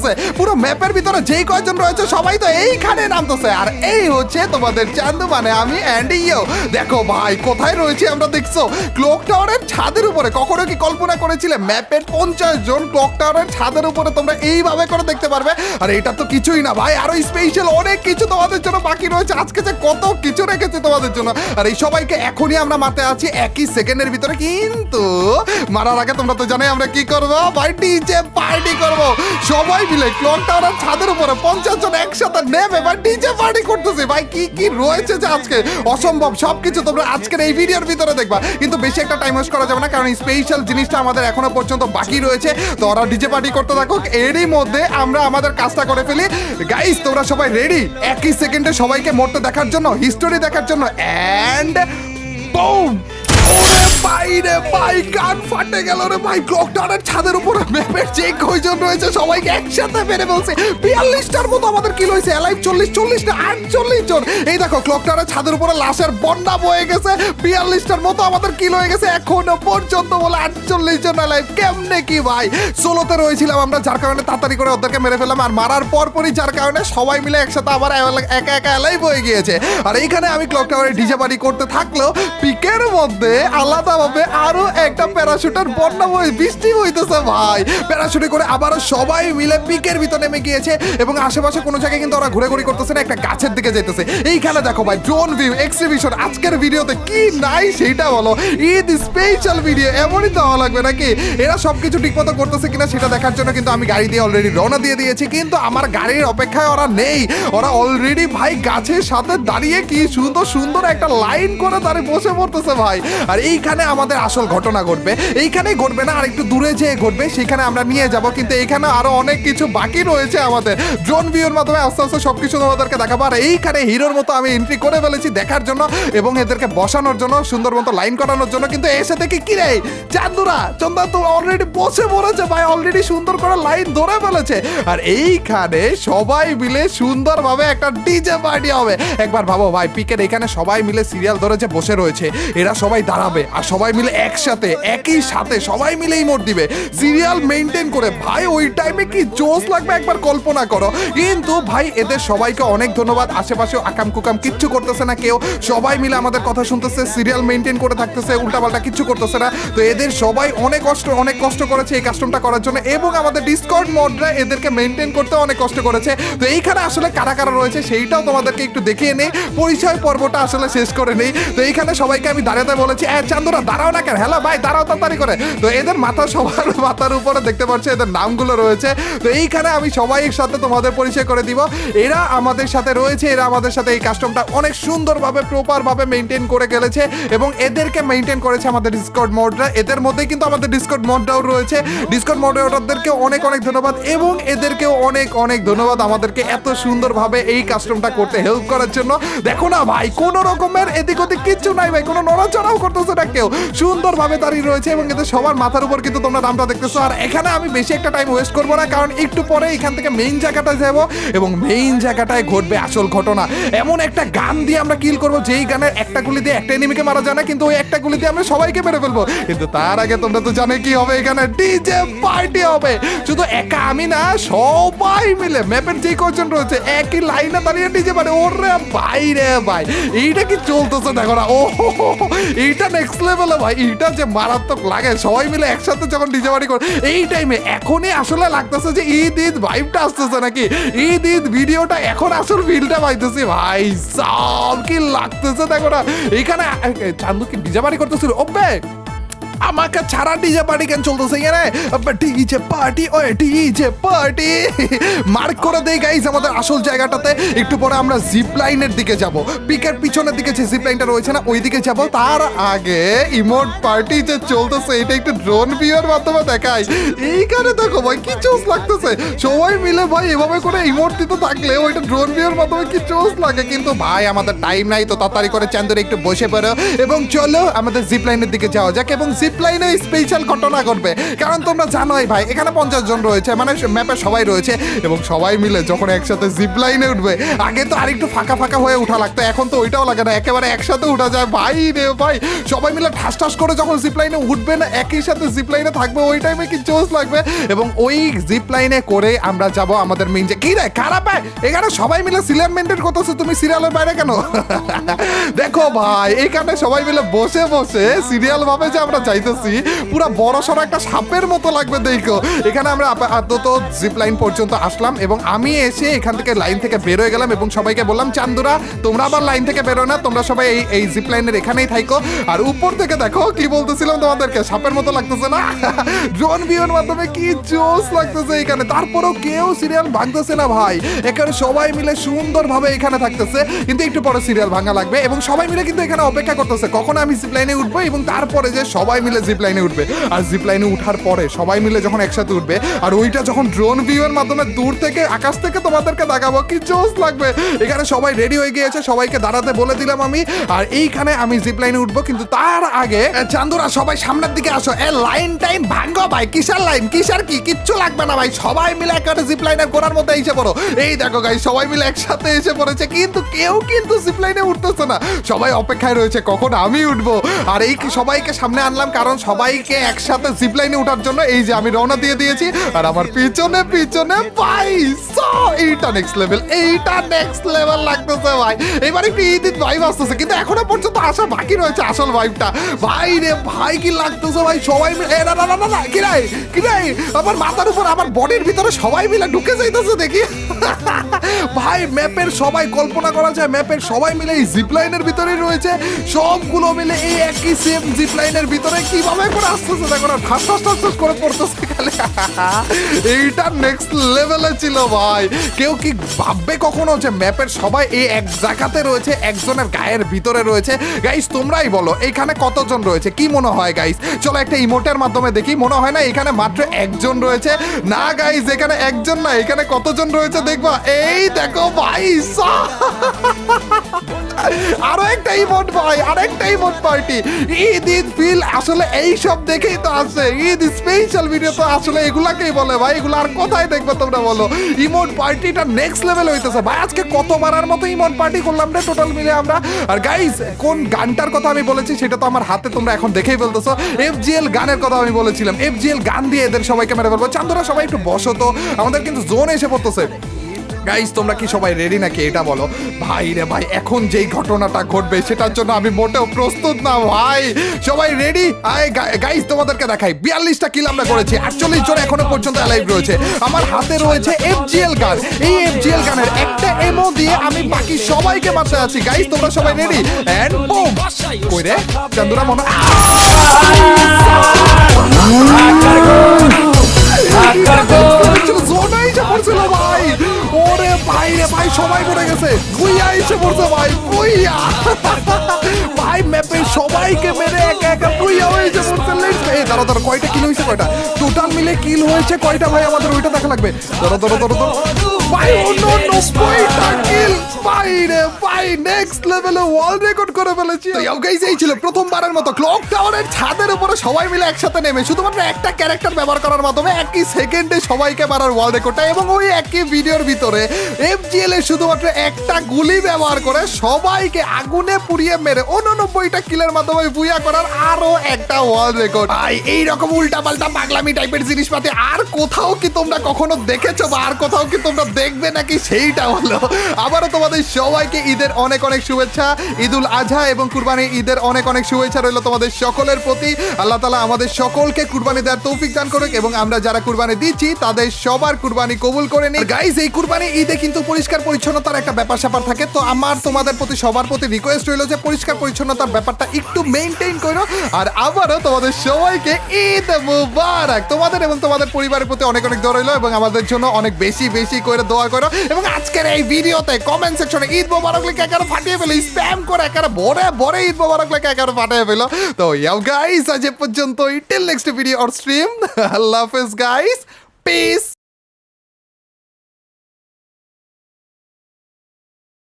করতেছে। পুরো ম্যাপের ভিতরে যেই কয়জন রয়েছে সবাই তো এইখানে নামতেছে। আর এই হচ্ছে তোমাদের চান্দু, মানে আমি অ্যান্ডি ইয়ো। দেখো ভাই কোথায় রয়েছে আমরা, দেখছো ক্লক টাওয়ারের ছাদের উপরে। কখনো কি কল্পনা করেছিলে ম্যাপের 50 জন ক্লক টাওয়ারের ছাদের উপরে তোমরা এইভাবে করে দেখতে পারবে? আর এটা তো কিছুই না ভাই, আরো স্পেশাল অনেক কিছু তোমাদের জন্য বাকি রয়েছে। আজকে যে কত কিছু রেখেছে তোমাদের জন্য। আর এই সবাইকে এখনই আমরা মারতে আছি একই সেকেন্ডের ভিতরে, কিন্তু মারার আগে তোমরা তো জানোই আমরা কি করবো ভাই, ডিজে পার্টি করবো। সবাই মিলে ক্লক টাওয়ারের ছাদের উপরে 50 জন একসাথে নেমে ভাই ডিজে পার্টি করতেছে। ভাই কি কি রয়েছে যে আজকে অসম্ভব সবকিছু তোমরা আজকের এই ভিডিওর ভিতরে দেখবা। কিন্তু বেশি একটা টাইম ওয়েস্ট করা যাবে না, কারণ স্পেশাল জিনিসটা আমাদের এখনো পর্যন্ত বাকি রয়েছে। তো ওরা ডিজে পার্টি করতে থাকুক, এরই মধ্যে আমরা আমাদের কাজটা করে ফেলি। গাইস তোমরা সবাই রেডি একই সেকেন্ডে সবাইকে মরতে দেখার জন্য, হিস্টোরি দেখার জন্য? And boom! ওরে ভাই রে ভাই, কান ফাটে গেল রে ভাই। ক্লক টাওয়ারের ছাদের উপরে ম্যাপের যে কয়জন রয়েছে সবাইকে একসাথে মেরে ফেলছে। 42টার মতো আমাদের কিল হয়েছে। অ্যালাইভ 40 না 48 জন। এই দেখো ক্লক টাওয়ারের ছাদের উপরে লাশের বন্যা বয়ে গেছে। 42টার মতো আমাদের কিল হয়ে গেছে এখনো পর্যন্ত, বলে 48 জন অ্যালাইভ। কেমনে কি ভাই, সোলোতে রয়েছিলাম আমরা, যার কারণে তাড়াতাড়ি করে ওদেরকে মেরে ফেললাম। আর মারার পরপরই যার কারণে সবাই মিলে একসাথে আবার একা একা অ্যালাইভ হয়ে গিয়েছে। আর এইখানে আমি ক্লক টাওয়ারে ডিজে পার্টি করতে থাকলেও পিকের মধ্যে আলাদাভাবে আরো একটা প্যারাশুটের বন্যা বৃষ্টি হইতেছে ভাই। প্যারাশুটে করে আবারও সবাই মিলে পিকের ভিতর নেমে গিয়েছে এবং আশেপাশে কোনো জায়গায় কিন্তু ওরা ঘুরে করতেছে না, একটা গাছের দিকে যেতেছে। এইখানে দেখো ভাই ড্রোন ভিউ এক্সিবিশন। আজকের ভিডিওতে কি নাই সেটা বলো, ঈদ স্পেশাল ভিডিও, এমনই তো হওয়া লাগবে নাকি? এরা সবকিছু ঠিকমতো করতেছে কিনা সেটা দেখার জন্য কিন্তু আমি গাড়ি দিয়ে অলরেডি রওনা দিয়ে দিয়েছি, কিন্তু আমার গাড়ির অপেক্ষায় ওরা নেই। ওরা অলরেডি ভাই গাছের সাথে দাঁড়িয়ে কি সুন্দর সুন্দর একটা লাইন করে দাঁড়িয়ে বসে পড়তেছে ভাই। আর এইখানে আমাদের আসল ঘটনা ঘটবে, এইখানেই ঘটবে না, আর একটু দূরে যেয়ে ঘটবে, সেখানে আমরা নিয়ে যাব। কিন্তু এইখানে আরো অনেক কিছু বাকি রয়েছে আমাদের। ড্রোন ভিউর মাধ্যমে আস্তে আস্তে সবকিছু তোমাদেরকে দেখাবো। আর এইখানে হিরোর মতো আমি এন্ট্রি করে ফেলেছি দেখার জন্য এবং এদেরকে বসানোর জন্য, সুন্দর মতো লাইন করানোর জন্য। কিন্তু এসে দেখি কি রে চান্দুরা, চন্দা তো অলরেডি বসে পড়েছে ভাই, অলরেডি সুন্দর করে লাইন ধরে ফেলেছে। আর এইখানে সবাই মিলে সুন্দরভাবে একটা ডিজে পার্টি হবে। একবার ভাবো ভাই, পিকের এখানে সবাই মিলে সিরিয়াল ধরে যে বসে রয়েছে, এরা সবাই দাঁড়াবে আর সবাই মিলে একসাথে একই সাথে সবাই মিলে ইমোট দিবে সিরিয়াল মেইনটেইন করে। ভাই ওই টাইমে কি জোশ লাগবে একবার কল্পনা করো। কিন্তু ভাই এদের সবাইকে অনেক ধন্যবাদ। আশেপাশে আকাম কুকাম কিচ্ছু করতেছে না কেউ, সবাই মিলে আমাদের কথা শুনতেছে, সিরিয়াল মেইনটেইন করে থাকতেছে, উল্টাপাল্টা কিচ্ছু করতেছে না। তো এদের সবাই অনেক কষ্ট করেছে এই কাস্টমটা করার জন্য, এবং আমাদের ডিসকর্ড মডরা এদেরকে মেইনটেইন করতে অনেক কষ্ট করেছে। তো এইখানে আসলে কারা কারা রয়েছে সেইটাও তোমাদেরকে একটু দেখিয়ে নেই, পরিচয় পর্বটা আসলে শেষ করে নেই। তো এইখানে সবাইকে আমি দাঁড়াতে বলেছি, চান্দুরা দাঁড়াও না কেন, হ্যালো ভাই দাঁড়াও তাড়াতাড়ি করে। তো এদের মাথা সবার মাথার উপরে দেখতে পাচ্ছ এদের নামগুলো রয়েছে। তো এইখানে আমি সবাই সাথে তোমাদের পরিচয় করে দিব। এরা আমাদের সাথে রয়েছে, এরা আমাদের সাথে এই কাস্টমটা অনেক সুন্দরভাবে প্রপারভাবে মেইনটেইন করে গেলেছে এবং এদেরকে মেইনটেইন করেছে আমাদের ডিসকর্ড মডরা। এদের মধ্যেই কিন্তু আমাদের ডিসকর্ড মডরাও রয়েছে। ডিসকর্ড মডারেটরদেরকে অনেক ধন্যবাদ এবং এদেরকেও অনেক ধন্যবাদ আমাদেরকে এত সুন্দরভাবে এই কাস্টমটা করতে হেল্প করার জন্য। দেখো না ভাই, কোনো রকমের এদিক ওদিক কিচ্ছু নাই ভাই, কোনো নড়াচড়াও করতেছে না কেউ, সুন্দরভাবে দাঁড়িয়ে রয়েছে এবং এদের সবার মাথার উপর কিন্তু তোমরা নামটা দেখতেছো। আর এখানে আমি বেশি একটা টাইম ওয়েস্ট করবো না, কারণ একটু পরে এখান থেকে মেইন জায়গাটায় যাব এবং মেইন জায়গাটায় ঘটবে আসল ঘটনা। এমন একটা গান দিয়ে আমরা কিল করবো যেই গানের একটা গুলি দিয়ে একটা এনিমিকে মারা যায় না, কিন্তু ওই একটা গুলি দিয়ে আমরা সবাইকে মেরে ফেলবো। কিন্তু তার আগে তোমরা তো জানো কি হবে, এখানে ডিজে পার্টি হবে। শুধু একা আমি না, সবাই মিলে ম্যাপের যে কজন রয়েছে একই লাইনে দাঁড়িয়ে ডিজে পার্টি। ওরে ভাই রে ভাই, এইটা কি চলতেছে দেখো না, ও এইটা নেক্সট লেভেলে ভাই, এইটা যে মারাত্মক লাগে সবাই মিলে একসাথে যখন ডিজে পার্টি করে এই টাইমে। এখনই আসলে লাগতেছে যে ঈদ ভাইবটা আসতেছে নাকি, ঈদ ভিডিওটা এখন আসল ফিলটা পাইতেছি ভাই। সব কি লাগতেছে দেখো না। এইখানে চান্দু কি ডিজে পার্টি করতেছিল, ওবে আমাকে ছাড়া ডিজে পার্টি কেন চলতেছে এখানে? ডিজে পার্টি, ওই ডিজে পার্টি মার্ক করে দেই গাইস আমাদের আসল জায়গাটাতে। একটু পরে আমরা জিপ লাইনের দিকে যাব, পিকের পিছনের দিকে যে জিপ লাইনটা রয়েছে না ওই দিকে যাব। তার আগে ইমোট পার্টি যে চলতেছে এটা একটু ড্রোন ভিউর মাধ্যমে দেখাই। এইখানে দেখো ভাই কি চোস লাগতেছে, সবাই মিলে ভাই এভাবে করে ইমোট দিতে থাকলে ওইটা ড্রোন ভিউর মাধ্যমে কি চোস লাগে। কিন্তু ভাই আমাদের টাইম নাই, তো তাড়াতাড়ি করে চান্দুরে একটু বসে পড়ো এবং চলো আমাদের জিপ লাইনের দিকে যাওয়া যাক। এবং জিপ জিপলাইনে স্পেশাল ঘটনা ঘটবে, কারণ তোমরা জানোই ভাই এখানে 50 জন রয়েছে, মানে ম্যাপে সবাই রয়েছে এবং সবাই মিলে যখন একসাথে জিপলাইনে উঠবে, আগে তো আরেকটু ফাঁকা ফাঁকা হয়ে উঠা লাগতো, এখন তো ওইটাও লাগে না, একেবারে একসাথে উঠা যায় ভাই রে ভাই। সবাই মিলে ঠাস ঠাস করে যখন জিপলাইনে উঠবে না, একই সাথে জিপলাইনে থাকবে, ওই টাইমে কি জোশ লাগবে। এবং ওই জিপলাইনে করে আমরা যাব আমাদের মেইন যে কি রে খারাপ হয়, এখানে সবাই মিলে সিরিয়াল মেনটেন করতেছে, তুমি সিরিয়ালের বাইরে কেন? দেখো ভাই এখানে সবাই মিলে বসে বসে সিরিয়াল ভাবে যে আমরা চাইতেছি, পুরো বড় সড়ো একটা সাপের মতো লাগবে দেখো। এখানে আমরা আপাতত জিপ লাইন পর্যন্ত আসলাম এবং আমি এসে এখান থেকে লাইন থেকে বের হয়ে গেলাম এবং সবাইকে বললাম চান্দুরা তোমরা আবার লাইন থেকে বেরো না, তোমরা সবাই এই জিপ লাইনের এখানেই থাইকো। আর উপর থেকে দেখো কি বলতেছিলাম তোমাদেরকে, সাপের মতো লাগতেছে না? ড্রোন ভিউর মাধ্যমে কি জোস লাগতেছে এখানে, তারপরেও কেউ সিরিয়াল ভাঙতেছে না ভাই, এখানে সবাই মিলে সুন্দরভাবে এখানে থাকতেছে। কিন্তু একটু পরে সিরিয়াল ভাঙা লাগবে এবং সবাই মিলে কিন্তু এখানে অপেক্ষা করতেছে কখন আমি জিপ লাইনে উঠবো এবং তারপরে যে সবাই মিলে জিপ লাইনে উঠবে। আর জিপ লাইনে উঠার পরে সবাই মিলে যখন একসাথে উঠবে আর ওইটা যখন ড্রোন ভিউয়ের মাধ্যমে দূর থেকে আকাশ থেকে তোমাদেরকে দেখাবো, কি জোস লাগবে। এখানে সবাই রেডি হয়ে গিয়েছে, সবাইকে দাঁড়াতে বলে দিলাম আমি, আর এইখানে আমি জিপ লাইনে উঠবো। কিন্তু তার আগে চান্দুরা সবাই সামনের দিকে আসো, লাইন টাইম ভাঙ্গো ভাই, কিসের লাইন কিসের কি কিচ্ছু লাগবে না ভাই, সবাই মিলে একটা জিপ লাইনের গোড়ার মধ্যে এসে পড়ো। এই দেখো গাই সবাই মিলে একসাথে এসে পড়েছে, কিন্তু কেউ কিন্তু জিপ লাইনে উঠতেছে না, সবাই অপেক্ষায় রয়েছে কখন আমি উঠবো। আর এই সবাইকে সামনে আনলাম কারণ সবাইকে একসাথে জিপ লাইনে উঠার জন্য এই যে আমি রওনা দিয়ে দিয়েছি। আর আমার পিছনে পিছনে ভাই এইটা নেক্সট লেভেল, এইটা নেক্সট লেভেল লাগতেছে ভাই। এবার একটু ঈদ ভাইব আসতেছে, কিন্তু এখনো পর্যন্ত আসা বাকি রয়েছে আসল ভাইবটা। ভাই রে ভাই কি লাগতেছে ভাই, সবাই মিলে না না না না কি রে আমার মাথার উপর আমার বডির ভিতরে সবাই মিলে ঢুকে যাইতেছে দেখি। ভাই ম্যাপের সবাই কল্পনা করা যায়, ম্যাপের সবাই মিলে এই জিপ লাইনের ভিতরেই রয়েছে, সবগুলো মিলে এই একই সেম জিপ লাইনের ভিতরে কিভাবে করে আসতেছে দেখো না, ঠাস ঠাস ঠাস ঠাস করে পড়তেছে খালি। এইটা নেক্সট লেভেলে ছিল ভাই। কেউ কি ভাববে কখনো যে ম্যাপের সবাই এই এক জায়গাতে রয়েছে, একজনের গায়ের ভিতরে রয়েছে? গাইস তোমরাই বলো এখানে কতজন রয়েছে, কি মনে হয় গাইস? চলো একটা ইমোটের মাধ্যমে দেখি, মনে হয় না এখানে মাত্র একজন রয়েছে। না গাইস এখানে একজন না, এখানে কতজন রয়েছে দেখবা, এই দেখো ভাই আরো একটা ইমোট ভাই, আরেকটা ইমোট পার্টি। ঈদ ঈদ ফিল আসলে এই সব দেখেই তো আসে, ঈদ স্পেশাল ভিডিও তো আসলে এগুলাকেই বলে ভাই, এগুলো আর কোথায় দেখবে তোমরা বলো? ইমোট পার্টিটা নেক্সট লেভেল হইতেছে ভাই। আজকে কতবারের মতো ইমোট পার্টি করলাম রে টোটাল মিলে আমরা। আর গাইস কোন গানটার কথা আমি বলেছি সেটা তো আমার হাতে তোমরা এখন দেখেই ফেলতেছো, FGL গানের কথা আমি বলেছিলাম, FGL গান দিয়ে এদের সবাইকে মেরে ফেলবো। চান্দুরা সবাই একটু বসো তো, আমাদের কিন্তু জোন এসে পড়তেছে। গাইস তোমরা কি সবাই রেডি নাকি এটা বলো? ভাই রে ভাই এখন যেই ঘটনাটা ঘটবে সেটার জন্য আমি মোটেও প্রস্তুত না ভাই। সবাই রেডি? গাইস তোমাদেরকে দেখাই 42টা কিল আমরা করেছি, 48 জন এখনো পর্যন্ত অ্যালাইভ রয়েছে। আমার হাতে রয়েছে FGL গান, এই FGL গানের একটা এমও দিয়ে আমি বাকি সবাইকে মারতে আছি। গাইস তোমরা সবাই রেডি? And broom. কই রে চান্দুরা মনে জোনাই যে পড়ছিল ভাই, ওরে ভাই রে ভাই সবাই পড়ে গেছে, বুইয়া এসে পড়ছে ভাই, বুইয়া ভাই ম্যাপে সবাইকে মেরে একা একা বুইয়া হয়েছে পড়ছে। এই দাঁড়া দাঁড়া কয়টা কিল হয়েছে, কয়টা টোটাল মিলে কিল হয়েছে কয়টা ভাই, আমাদের ওইটা দেখা লাগবে। ধরো ধরো ধরো ধরো ভাই, অন্য 90টা কিল ভাই রে ভাই, নেক্সট লেভেলে ওয়ার্ল্ড রেকর্ড করে ফেলেছি। গাইস এই ছিল প্রথমবারের মতো ক্লক টাওয়ারের ছাদের উপরে সবাই মিলে একসাথে নেমে শুধুমাত্র একটা ক্যারেক্টার ব্যবহার করার মাধ্যমে একই সেকেন্ডে সবাইকে মারার ওয়ার্ল্ড রেকর্ডটা, এবং ওই একই ভিডিওর ভিতরে FGL এর শুধুমাত্র একটা গুলি ব্যবহার করে সবাইকে আগুনে পুড়িয়ে মেরে 89টা কিলের মাধ্যমে বুইয়া করার আরো একটা ওয়ার্ল্ড রেকর্ড। ভাই এইরকম উল্টাপাল্টা পাগলামি টাইপের জিনিসপাতি আর কোথাও কি তোমরা কখনো দেখেছো বা আর কোথাও কি তোমরা দেখবে নাকি সেইটা হলো। আবারও তোমাদের সবাইকে ঈদের অনেক অনেক শুভেচ্ছা, ঈদুল আজহা এবং কুরবানি ঈদের অনেক অনেক শুভেচ্ছা রইল তোমাদের সকলের প্রতি। আল্লাহ তাআলা আমাদের সকলকে কুরবানি দেওয়ার তৌফিক দান করুক এবং আমরা যারা কুরবানি দিচ্ছি তাদের সবার কুরবানি কবুল করে নিই। গাইস এই কুরবানি ঈদে কিন্তু পরিষ্কার পরিচ্ছন্নতার একটা ব্যাপার স্যাপার থাকে, তো আমার তোমাদের প্রতি সবার প্রতি রিকোয়েস্ট রইল যে পরিষ্কার পরিচ্ছন্নতার ব্যাপারটা একটু মেইনটেইন করো। আর আবারও তোমাদের সবাইকে ঈদ মুবারক। তোমাদের এবং তোমাদের পরিবারের প্রতি অনেক অনেক দোয়া রইল এবং আমাদের জন্য অনেক বেশি বেশি করে দোয়া করো। এবং আজকের এই ভিডিওতে কমেন্ট সেকশনে ঈদ মুবারক লিখে একারে ফাটিয়ে ফেলো, স্প্যাম করে একারে ভরে ভরে ঈদ মুবারক লিখে একারে ফাটিয়ে ফেলো। তো ইয়াও গাইস আজ এ পর্যন্তই, till next video or stream, আল্লাহ হাফেজ গাইস, পিস।